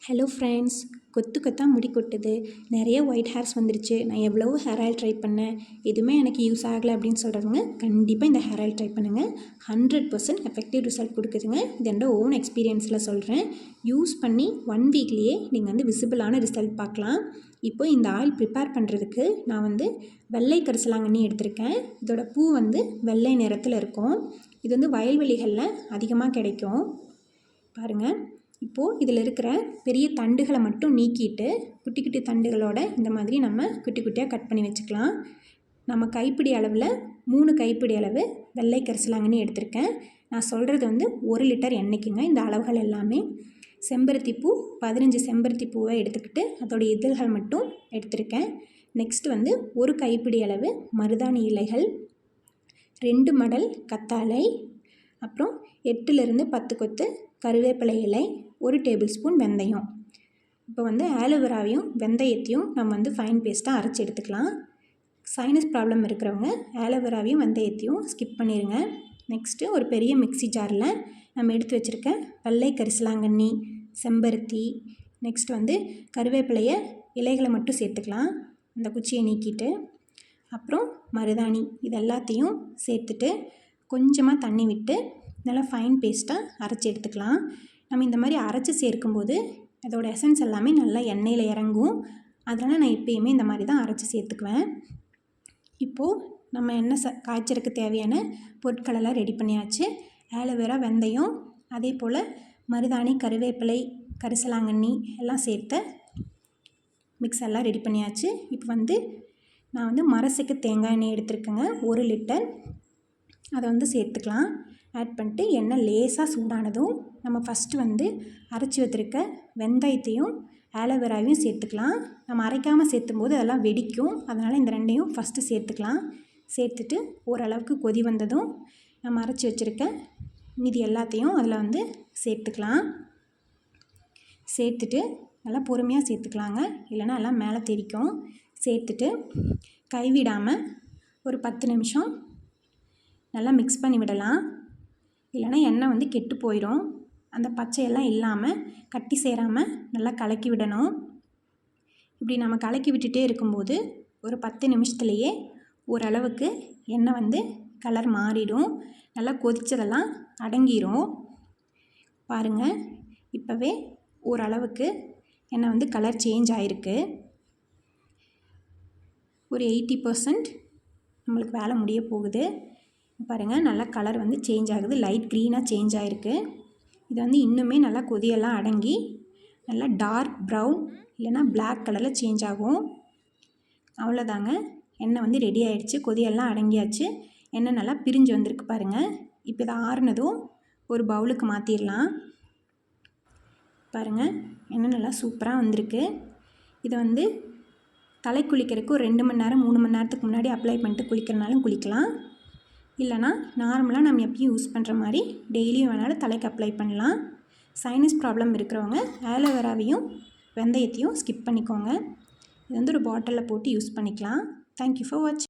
Hello friends, கொத்து கொத்தாக முடி கொட்டுது, நிறைய ஒயிட் ஹேர்ஸ் வந்துருச்சு. நான் எவ்வளவோ ஹேர் ஆயில் ட்ரை பண்ணேன், எதுவுமே எனக்கு யூஸ் ஆகலை அப்படின்னு சொல்கிறவங்க கண்டிப்பாக இந்த ஹேர் ஆயில் ட்ரை பண்ணுங்கள். 100% எஃபெக்டிவ் ரிசல்ட் கொடுக்குதுங்க. இது என்னோட ஓன் எக்ஸ்பீரியன்ஸில் சொல்கிறேன். யூஸ் பண்ணி 1 வீக்லேயே நீங்கள் வந்து விசிபிளான ரிசல்ட் பார்க்கலாம். இப்போ இந்த ஆயில் ப்ரிப்பேர் பண்ணுறதுக்கு நான் வெள்ளை கரிசலாங்கண்ணி எடுத்திருக்கேன். இதோட பூ வெள்ளை நிறத்தில் இருக்கும். இது வயல்வெளிகளில் அதிகமாக கிடைக்கும். பாருங்கள், இப்போது இதில் இருக்கிற பெரிய தண்டுகளை மட்டும் நீக்கிட்டு குட்டி குட்டி தண்டுகளோட இந்த மாதிரி நம்ம குட்டி குட்டியாக கட் பண்ணி வச்சுக்கலாம். நம்ம கைப்பிடி அளவில் 3 கைப்பிடி அளவு வெள்ளை கரிசலாங்கண்ணி எடுத்திருக்கேன். நான் சொல்கிறது 1 லிட்டர் எண்ணெய்க்குங்க இந்த அளவுகள் எல்லாமே. செம்பருத்தி பூ 15 செம்பருத்தி பூவை எடுத்துக்கிட்டு அதோடைய இதழ்கள் மட்டும் எடுத்திருக்கேன். நெக்ஸ்ட்டு 1 கைப்பிடி அளவு மருதாணி இலைகள், 2 மடல் கத்தாழை, அப்புறம் 8லிருந்து 10 கொத்து கருவேப்பிலை இலை, 1 டேபிள் ஸ்பூன் வெந்தயம். இப்போ ஆலோவேராவையும் வெந்தயத்தையும் நம்ம ஃபைன் பேஸ்ட்டாக அரைச்சி எடுத்துக்கலாம். சைனஸ் ப்ராப்ளம் இருக்கிறவங்க ஆலோவேராவையும் வெந்தயத்தையும் ஸ்கிப் பண்ணிடுங்க. நெக்ஸ்ட்டு ஒரு பெரிய மிக்ஸி ஜாரில் நம்ம எடுத்து வச்சுருக்க வெள்ளை கரிசலாங்கண்ணி, செம்பருத்தி, நெக்ஸ்ட் கருவேப்பிலையை இலைகளை மட்டும் சேர்த்துக்கலாம், அந்த குச்சியை நீக்கிட்டு. அப்புறம் மருதாணி, இது எல்லாத்தையும் சேர்த்துட்டு கொஞ்சமாக தண்ணி விட்டு நல்லா ஃபைன் பேஸ்ட்டாக அரைச்சி எடுத்துக்கலாம். நம்ம இந்த மாதிரி அரைச்சி சேர்க்கும்போது அதோட எசன்ஸ் எல்லாமே நல்லா எண்ணெயில் இறங்கும். அதனால் நான் எப்பயுமே இந்த மாதிரி தான் அரைச்சி சேர்த்துக்குவேன். இப்போது நம்ம எண்ணெய் காய்ச்சறதுக்கு தேவையான பொருட்களெல்லாம் ரெடி பண்ணியாச்சு. ஆலோவேரா, வெந்தயம், அதே போல் மருதாணி, கருவேப்பிலை, கரிசலாங்கண்ணி எல்லாம் சேர்த்த மிக்ஸ் எல்லாம் ரெடி பண்ணியாச்சு. இப்போ நான் மரசெக்கு தேங்காய் எண்ணெய் எடுத்துருக்கேங்க, 1 லிட்டர். அதை சேர்த்துக்கலாம். ஆட் பண்ணிட்டு எண்ணெய் லேசாக சூடானதும் நம்ம ஃபஸ்ட்டு அரைச்சி வச்சுருக்க வெந்தயத்தையும் ஆலோவேராவையும் சேர்த்துக்கலாம். நம்ம அரைக்காமல் சேர்த்தும் போது அதெல்லாம் வெடிக்கும். அதனால் இந்த ரெண்டையும் ஃபஸ்ட்டு சேர்த்துக்கலாம். சேர்த்துட்டு ஓரளவுக்கு கொதி வந்ததும் நம்ம அரைச்சி வச்சுருக்க மீதி எல்லாத்தையும் அதில் சேர்த்துக்கலாம். சேர்த்துட்டு நல்லா பொறுமையாக சேர்த்துக்கலாங்க, இல்லைன்னா எல்லாம் மேலே தெரிக்கும். சேர்த்துட்டு கைவிடாமல் ஒரு 10 நிமிஷம் நல்லா மிக்ஸ் பண்ணி விடலாம். இல்லைனா எண்ணெய் கெட்டு போயிடும். அந்த பச்சையெல்லாம் இல்லாமல் கட்டி சேராமல் நல்லா கலக்கி விடணும். இப்படி நம்ம கலக்கி விட்டுட்டே இருக்கும்போது ஒரு 10 நிமிஷத்துலேயே ஓரளவுக்கு எண்ணெய் கலர் மாறிடும். நல்லா கொதிச்சதெல்லாம் அடங்கிடும். பாருங்கள், இப்போவே ஓரளவுக்கு எண்ணெய் கலர் சேஞ்ச் ஆகிருக்கு. ஒரு 80% நம்மளுக்கு வேலை முடிய போகுது. பாருங்கள், நல்லா கலர் சேஞ்ச் ஆகுது, லைட் க்ரீனாக சேஞ்ச் ஆகிருக்கு. இது இன்னுமே நல்லா கொதியெல்லாம் அடங்கி நல்லா டார்க் ப்ரௌன் இல்லைனா பிளாக் கலரில் சேஞ்ச் ஆகும். அவ்வளோதாங்க, எண்ணெய் ரெடி ஆகிடுச்சு. கொதியெல்லாம் அடங்கியாச்சு. எண்ணெய் நல்லா பிரிஞ்சு வந்திருக்கு பாருங்கள். இப்போ இதை ஆறுனதும் ஒரு பவுலுக்கு மாற்றிடலாம். பாருங்கள், எண்ணெய் நல்லா சூப்பராக வந்திருக்கு. இதை தலை குளிக்கிறதுக்கு ஒரு 2 மணி நேரம் 3 மணி நேரத்துக்கு முன்னாடி அப்ளை பண்ணிட்டு குளிக்கிறனாலும் குளிக்கலாம். இல்லைனா நார்மலாக நம்ம எப்பயும் யூஸ் பண்ணுற மாதிரி டெய்லியும் வேணாலும் தலைக்கு அப்ளை பண்ணலாம். சைனஸ் ப்ராப்ளம் இருக்கிறவங்க ஆலோவேராவையும் வெந்தயத்தையும் ஸ்கிப் பண்ணிக்கோங்க. இது ஒரு பாட்டிலில் போட்டு யூஸ் பண்ணிக்கலாம். தேங்க்யூ ஃபார் வாட்சிங்.